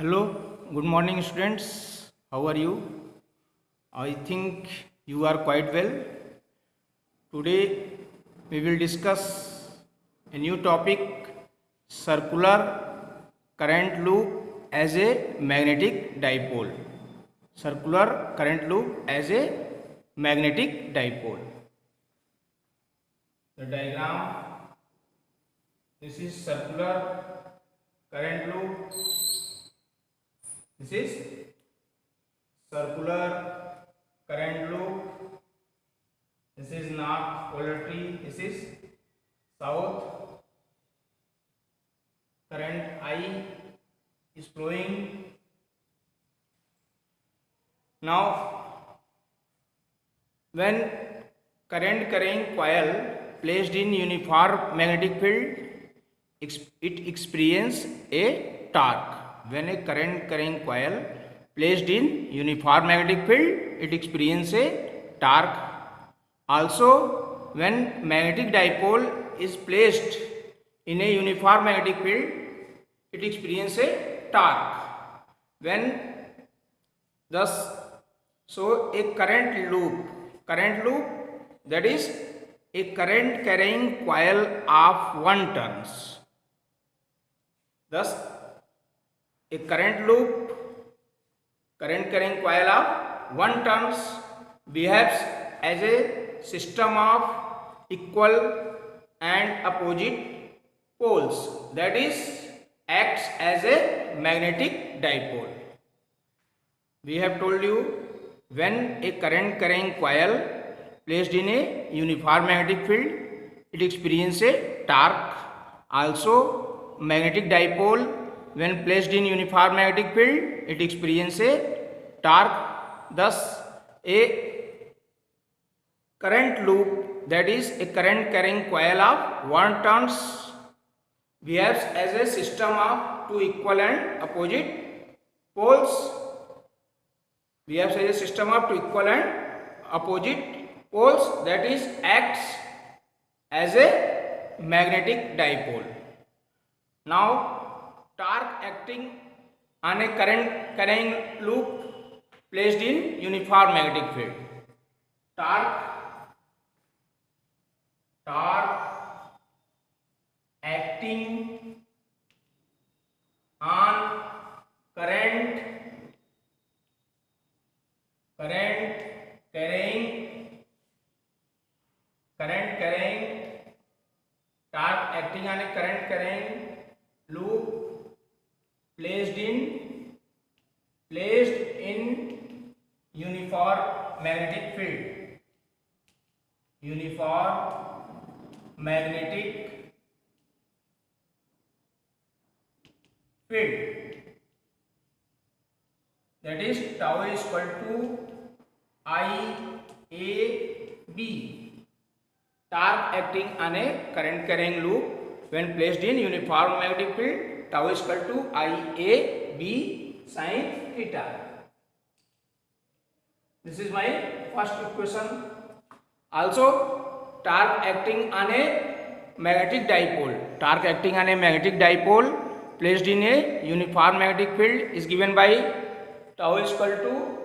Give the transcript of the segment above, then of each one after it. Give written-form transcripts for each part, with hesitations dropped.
Hello, good morning, students. How are you? I think you are quite well. Today we will discuss a new topic, circular current loop as a magnetic dipole. Circular current loop as a magnetic dipole. The diagram, this is circular current loop. This is circular current loop. This is north polarity. This is south. Current I is flowing. Now, when current carrying coil placed in uniform magnetic field, it experiences a torque. When a current carrying coil placed in uniform magnetic field, it experiences a torque. Also, when magnetic dipole is placed in a uniform magnetic field, it experiences a torque. When thus, so a current loop that is a current carrying coil of 1 turns. Thus, a current carrying coil of 1 turns behaves as a system of equal and opposite poles, that is acts as a magnetic dipole. We have told you, when a current carrying coil placed in a uniform magnetic field, it experiences a torque. Also, magnetic dipole, when placed in uniform magnetic field, it experiences a torque. Thus, a current loop, that is a current carrying coil of 1 turns, behaves as a system of 2 equal and opposite poles. Behaves as a system of 2 equal and opposite poles, that is acts as a magnetic dipole. Now, torque acting on a current carrying loop placed in uniform magnetic field. Torque acting on current carrying torque acting on a current carrying loop placed in uniform magnetic field. Uniform magnetic field, that is tau is equal to IAB. Torque acting on a current carrying loop when placed in uniform magnetic field, tau is equal to IAB sin theta. This is my first equation. Also, torque acting on a magnetic dipole. Torque acting on a magnetic dipole placed in a uniform magnetic field is given by tau is equal to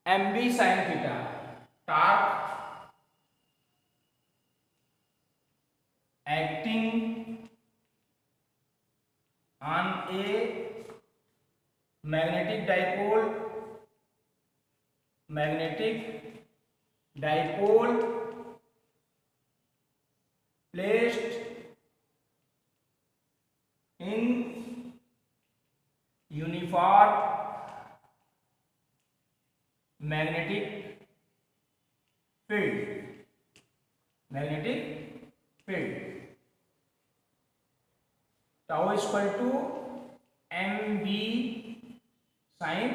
MB sin theta. Torque acting on a magnetic dipole placed in uniform magnetic field. Tau is equal to MB sin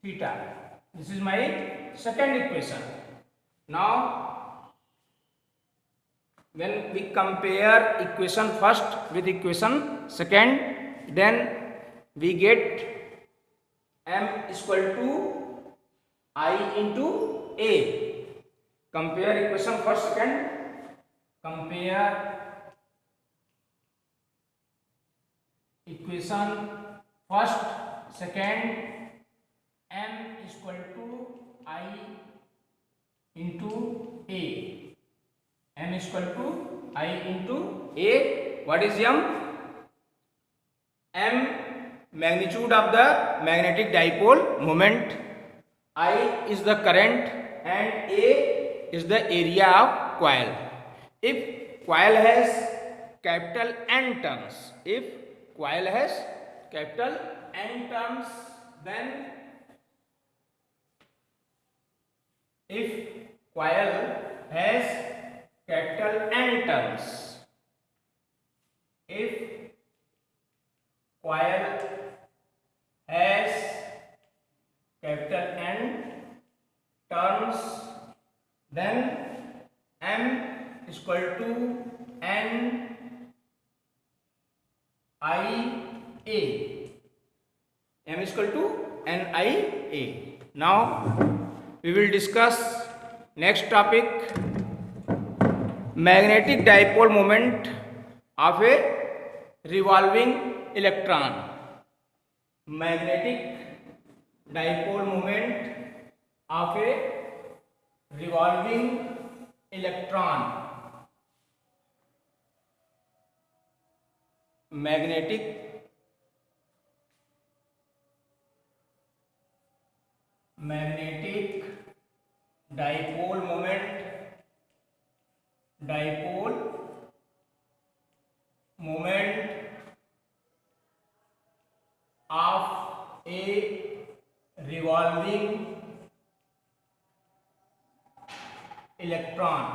theta. This is my second equation. Now, when we compare equation first with equation second, then we get M is equal to I into A. Compare equation first, second. Compare equation first, second, m is equal to I into a. M is equal to I into a. What is m? M, magnitude of the magnetic dipole moment, I is the current, and a is the area of coil. If coil has capital N turns, if coil has capital N turns, then if coil has capital N turns, if coil has capital N turns, then M is equal to N I A. M is equal to N I A. Now we will discuss next topic, magnetic dipole moment of a revolving electron. Magnetic dipole moment of a revolving electron. Magnetic dipole moment of a revolving electron.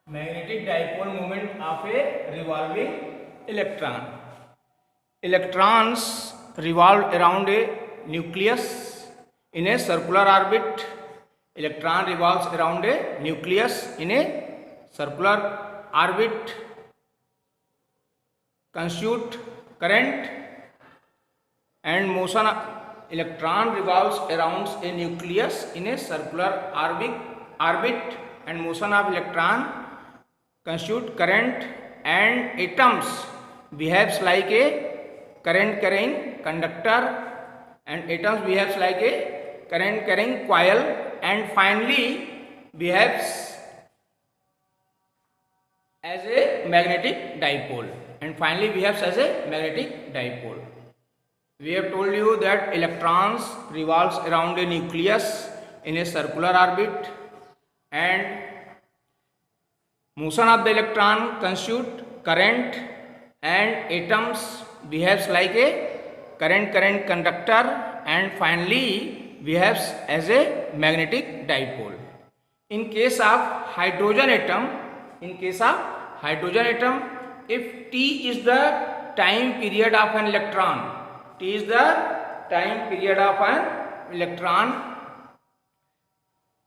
Magnetic dipole moment of a revolving electron. Electrons revolve around a nucleus in a circular orbit. Electron revolves around a nucleus in a circular orbit, constitute current and motion. Electron revolves around a nucleus in a circular orbit and motion of electron constitute current, and atoms behaves like a current carrying conductor, and atoms behaves like a current carrying coil, and finally behaves as a magnetic dipole, We have told you that electrons revolves around a nucleus in a circular orbit, and motion of the electron constitute current, and atoms behaves like a current conductor, and finally behaves as a magnetic dipole. In case of hydrogen atom, if T is the time period of an electron,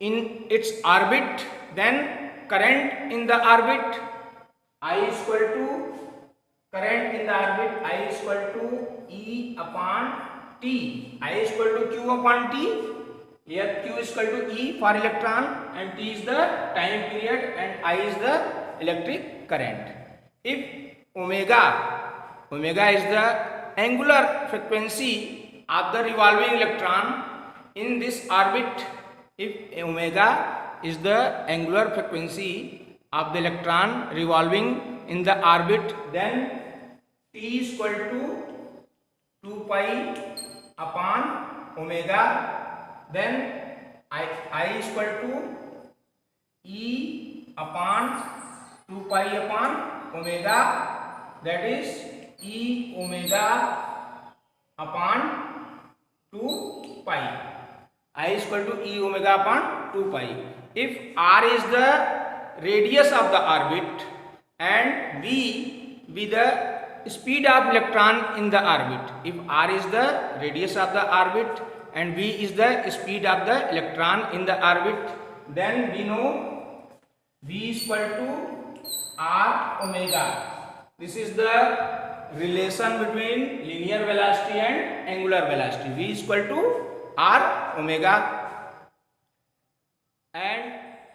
in its orbit, then current in the orbit I is equal to E upon T. I is equal to Q upon T. Here Q is equal to E for electron, and T is the time period, and I is the electric current. If omega is the angular frequency of the revolving electron in this orbit, if omega is the angular frequency of the electron revolving in the orbit, then T is equal to 2 pi upon omega, then I is equal to E upon 2 pi upon omega, that is E omega upon 2 pi. I is equal to E omega upon 2 pi. If R is the radius of the orbit and V be the speed of electron in the orbit, if R is the radius of the orbit and V is the speed of the electron in the orbit, then we know V is equal to R omega. This is the relation between linear velocity and angular velocity. V is equal to R omega, and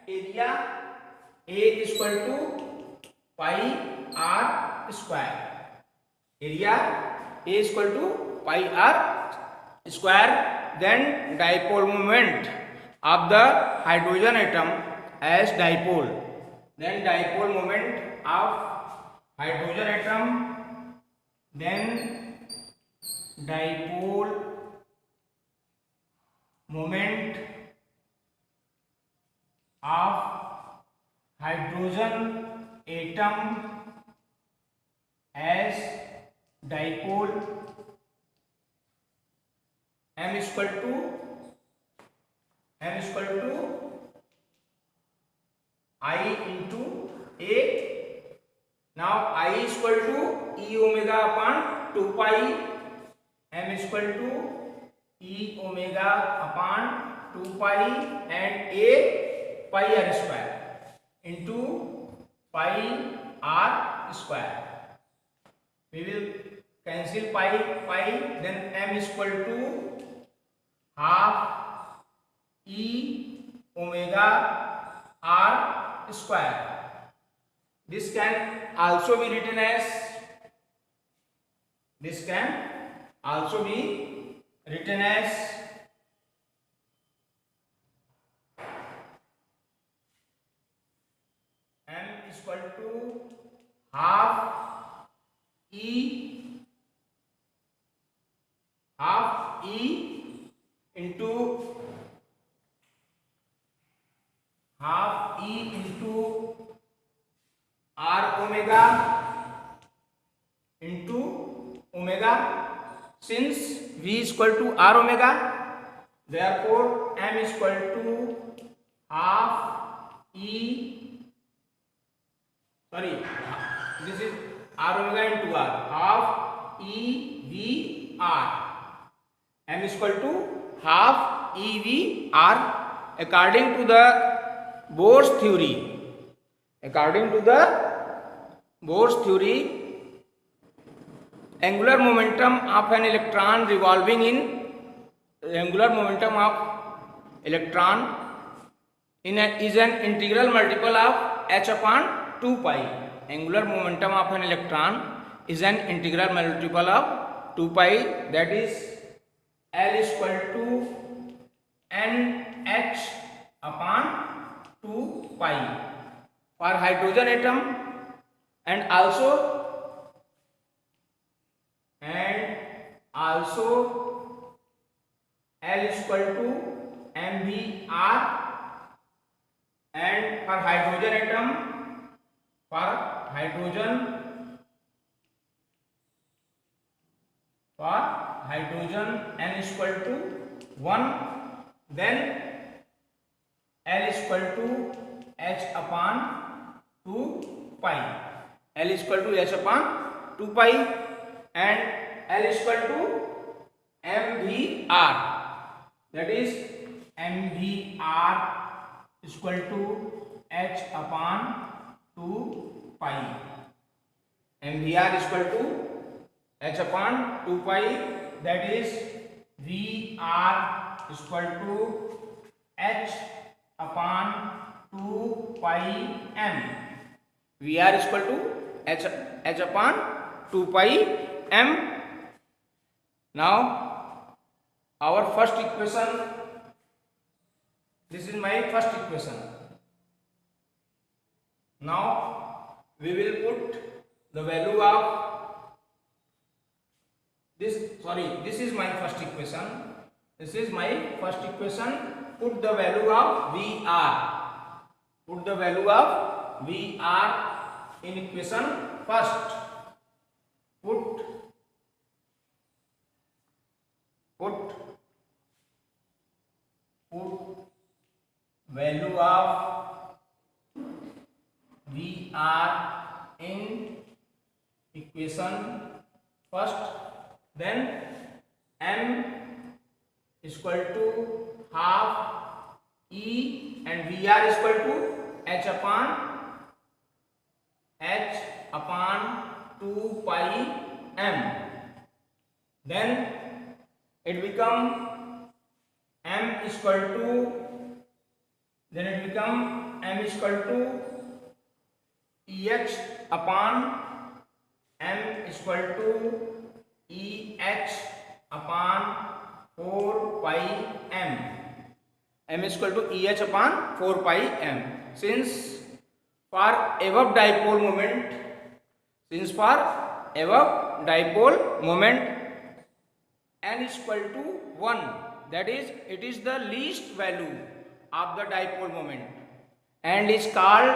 area A is equal to pi r square. Area A is equal to pi r square. Then dipole moment of the hydrogen atom as dipole. Then dipole moment of hydrogen atom. Then dipole moment of hydrogen atom as dipole, m is equal to I into A. Now I is equal to E omega upon 2 pi, m is equal to E omega upon 2 pi, and A pi r square into pi r square. We will cancel pi, then m is equal to half E omega r square. This can also be written as m is equal to half E into r omega into omega. Since v is equal to r omega, therefore m is equal to half this is r omega into r, half e v r. M is equal to half e v r according to the Bohr's theory. Angular momentum of an electron revolving in is an integral multiple of h upon 2 pi. Angular momentum of an electron is an integral multiple of 2 pi, that is L is equal to nh upon 2 pi for hydrogen atom, and also L is equal to mvr, and for hydrogen atom, n is equal to 1. Then L is equal to h upon 2 pi. L is equal to h upon 2 pi, and L is equal to mvr, that is mvr is equal to h upon 2 pi. mvr is equal to h upon 2 pi, that is vr is equal to h upon 2 pi m. Vr is equal to h upon 2 pi m. Now our first equation, this is my first equation. Now we will put the value of this is my first equation. Put the value of Vr in equation first. Put value of Vr in equation first. Then m is equal to half E, and Vr is equal to h upon 2 pi m. Then it become m is equal to EH upon m equal to Eh upon 4 pi m. M is equal to Eh upon 4 pi m. Since for above dipole moment n is equal to 1, that is it is the least value of the dipole moment, and is called,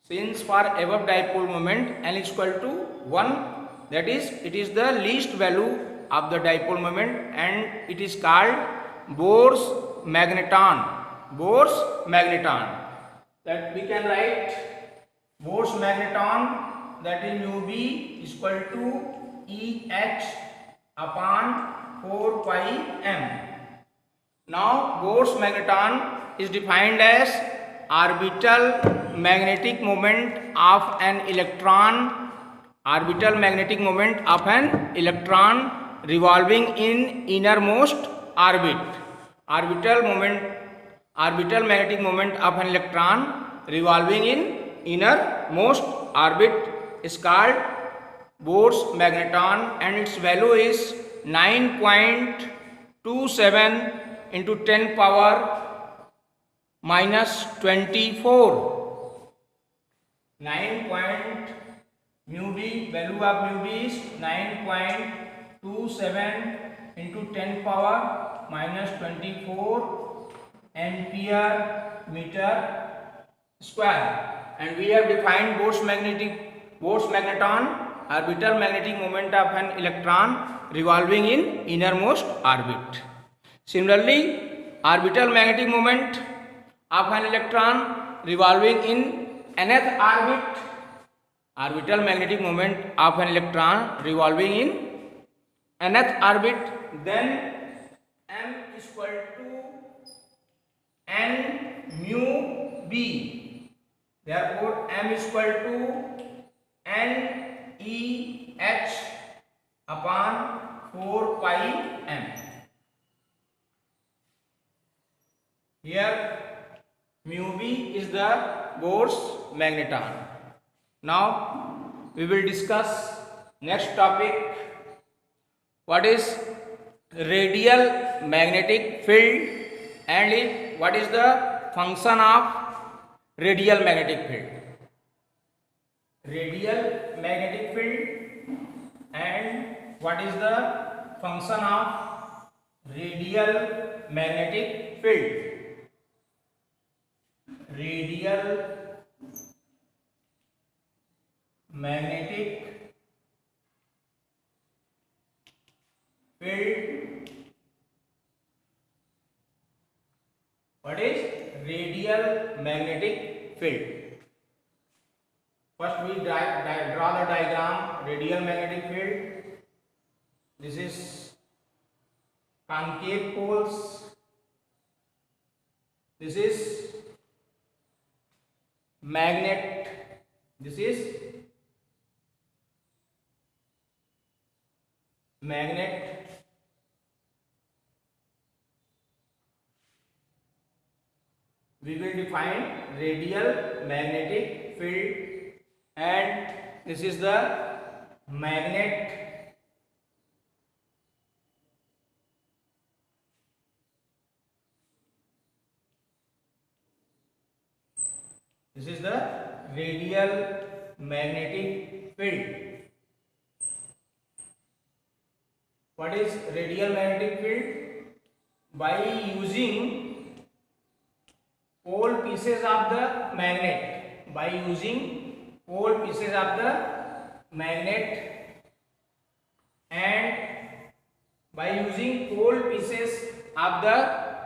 since for above dipole moment n is equal to 1, that is it is the least value of the dipole moment, and it is called Bohr's magneton. That we can write Bohr's magneton, that is mu b is equal to Eh upon 4 pi m. Now Bohr's magneton is defined as orbital magnetic moment of an electron revolving in innermost orbit. Orbital magnetic moment of an electron revolving in innermost orbit is called Bohr's magneton, and its value is 9.27 into 10 power minus 24. 9. Mu b, value of mu b is 9.27 into 10 power minus 24 ampere meter square. And we have defined Bohr's magneton, orbital magnetic moment of an electron revolving in innermost orbit. Similarly, orbital magnetic moment of an electron revolving in nth orbit, then m is equal to n mu b. Therefore m is equal to n Eh upon 4 pi m. Here mu b is the Bohr's magneton. Now we will discuss next topic, what is radial magnetic field and what is the function of radial magnetic field. Radial magnetic field and what is the function of radial magnetic field. Radial magnetic field. What is radial magnetic field? First we draw the diagram. Radial magnetic field, this is concave poles, this is magnet, this is magnet, we will define radial magnetic field, and this is the magnet, this is the radial magnetic field. What is radial magnetic field? By using pole pieces of the magnet, and by using pole pieces of the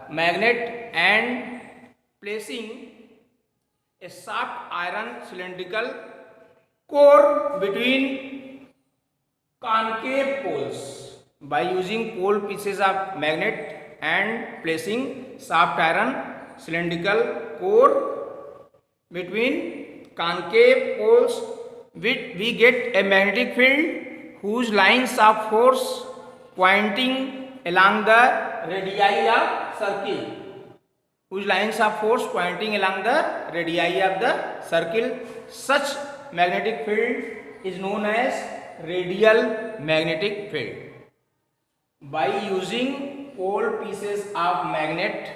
magnet and placing a soft iron cylindrical core between concave poles. By using pole pieces of magnet and placing soft iron cylindrical core between concave poles, we get a magnetic field whose lines of force pointing along the radii of circle. Such magnetic field is known as radial magnetic field. By using pole pieces of magnet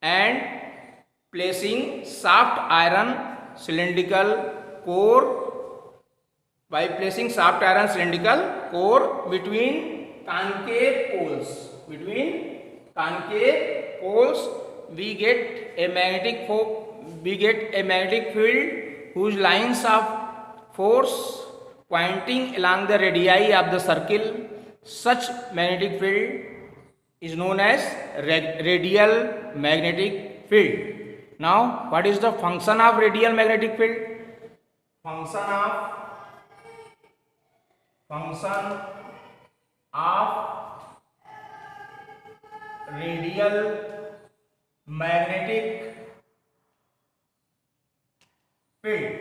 and placing soft iron cylindrical core between concave poles, we get a magnetic field whose lines of force pointing along the radii of the circle. Such magnetic field is known as radial magnetic field. Now, what is the function of radial magnetic field? Function of radial magnetic field.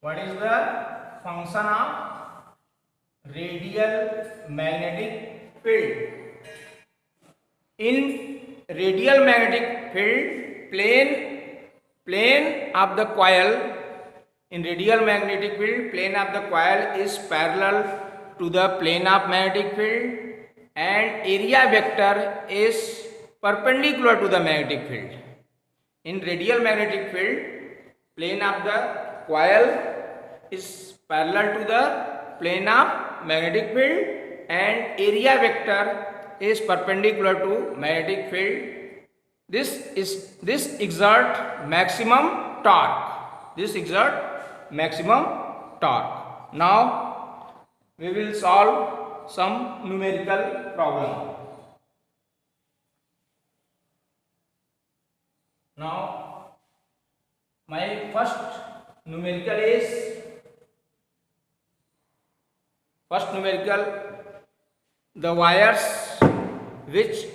What is the function of radial magnetic field? In radial magnetic field, plane of the coil is parallel to the plane of magnetic field, and area vector is perpendicular to the magnetic field. In radial magnetic field, plane of the coil is parallel to the plane of magnetic field, and area vector is perpendicular to magnetic field. This exert maximum torque. Now we will solve some numerical problem. Now my first numerical, the wires which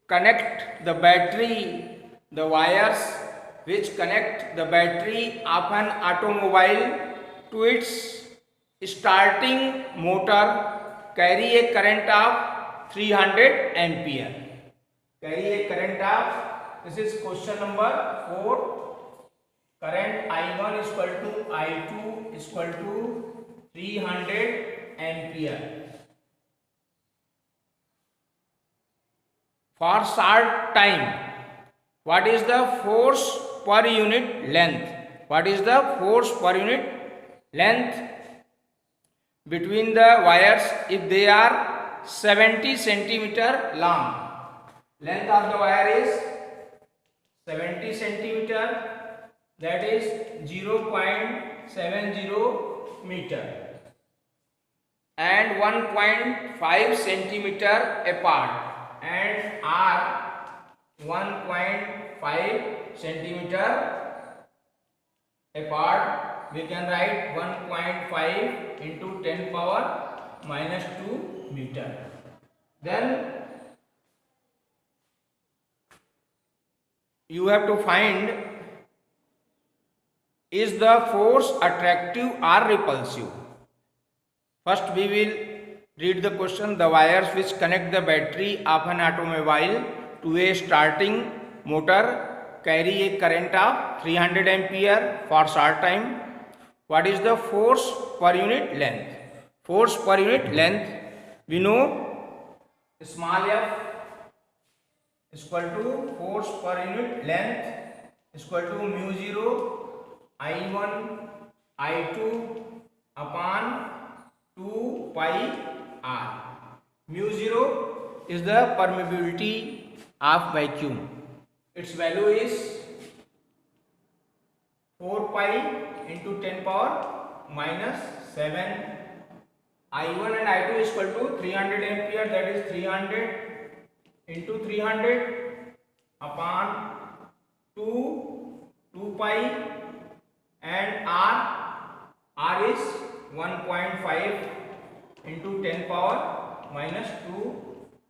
connect the battery of an automobile to its starting motor carry a current of 300 ampere. This is question number 4. Current I1 is equal to I2 is equal to 300 ampere. For short time, what is the force per unit length? Between the wires if they are 70 centimeter long? Length of the wire is 70 centimeter, that is 0.70 meter, and 1.5 centimeter apart, and are 1.5 centimeter apart. We can write 1.5 into 10 power minus 2 meter. Then you have to find, is the force attractive or repulsive? First we will read the question. The wires which connect the battery of an automobile to a starting motor carry a current of 300 ampere for short time. What is the force per unit length? We know small f is equal to force per unit length is equal to mu 0 I1 I2 upon 2 pi r. Mu 0 is the permeability of vacuum. Its value is 4 pi into 10 power minus 7. I1 and I2 is equal to 300 ampere, that is 300 into 300 upon 2 pi, and r is 1.5 into 10 power minus 2,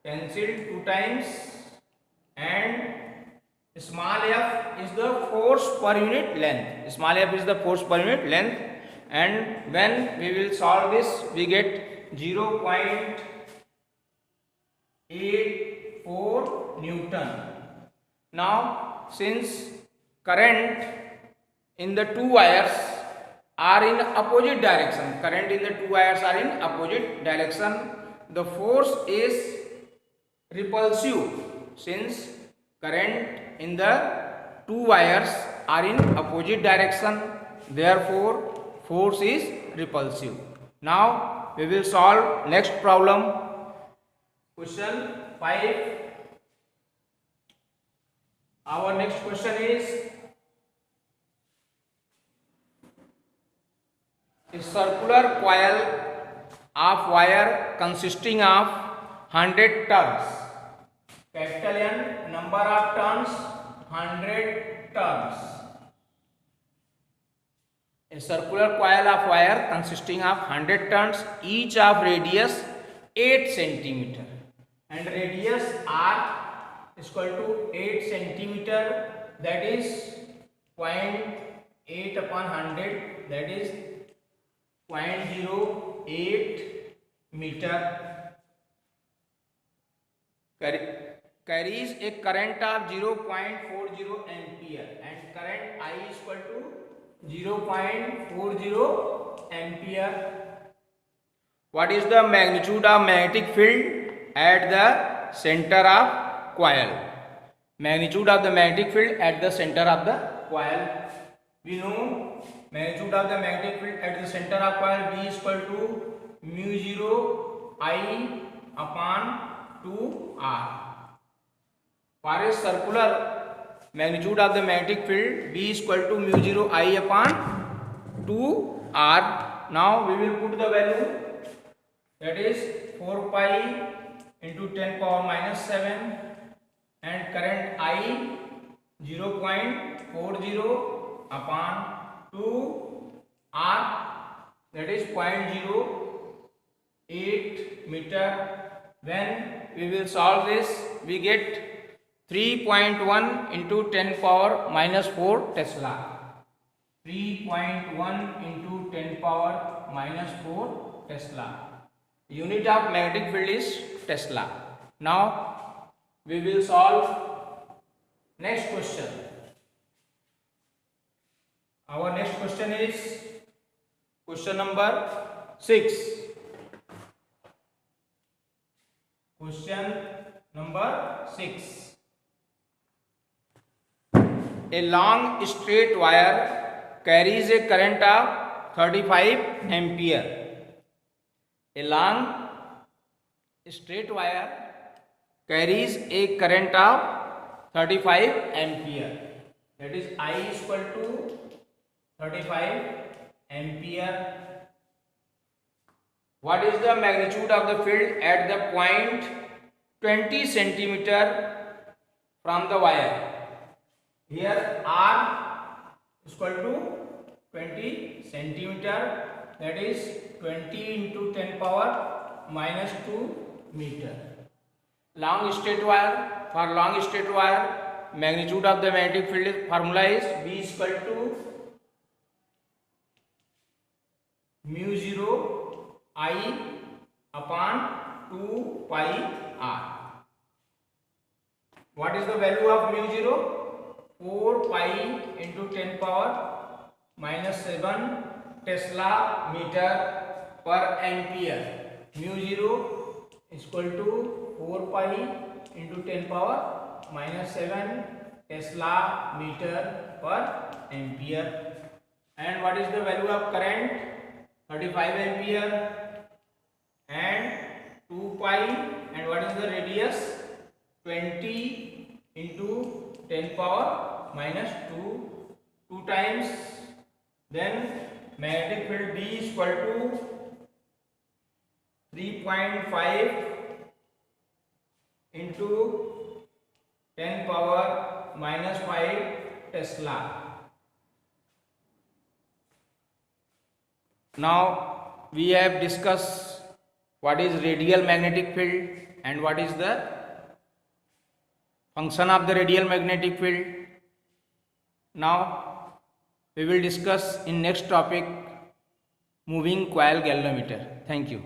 cancelled 2 times, and small f is the force per unit length. And when we will solve this, we get 0.84 Newton. Now since current in the two wires are in opposite direction. Current in the two wires are in opposite direction. The force is repulsive since current in the two wires are in opposite direction. Therefore, force is repulsive. Now we will solve next problem. Question 5. Our next question is a circular coil of wire consisting of 100 turns. Capital N, number of turns 100 turns. A circular coil of wire consisting of 100 turns, each of radius 8 centimeter, and radius r is equal to 8 centimeter, that is 0.8 upon 100, that is 0.08 meter, carries a current of 0.40 ampere, and current I is equal to 0.40 ampere. What is the magnitude of magnetic field at the center of coil? Magnitude of the magnetic field at the center of the coil. We know magnitude of the magnetic field at the center of coil B is equal to mu 0 I upon 2R. For a circular, magnitude of the magnetic field B is equal to mu 0 I upon 2R. Now we will put the value, that is 4 pi into 10 power minus 7, and current I 0.40 upon 2R, that is 0.08 meter. When we will solve this, we get 3.1 into 10 power minus 4 Tesla. 3.1 into 10 power minus 4 Tesla. Unit of magnetic field is Tesla. Now we will solve next question. Our next question is question number 6. Question number 6. A long straight wire carries a current of 35 ampere. A long straight wire carries a current of 35 ampere. That is I is equal to 35 ampere. What is the magnitude of the field at the point 20 centimeter from the wire? Here R is equal to 20 centimeter, that is 20 into 10 power minus 2 meter. Long straight wire, for long straight wire, magnitude of the magnetic field formula is B is equal to mu 0 I upon 2 pi R. What is the value of mu 0? 4 pi into 10 power minus 7 Tesla meter per ampere. Mu 0 is equal to 4 pi into 10 power minus 7 Tesla meter per ampere. And what is the value of current? 35 ampere and 2 pi, and what is the radius? 20 into 10 power minus 2 times. Then magnetic field B is equal to 3.5 into 10 power minus 5 Tesla. Now we have discussed what is radial magnetic field and what is the function of the radial magnetic field. Now we will discuss in next topic, moving coil galvanometer. Thank you.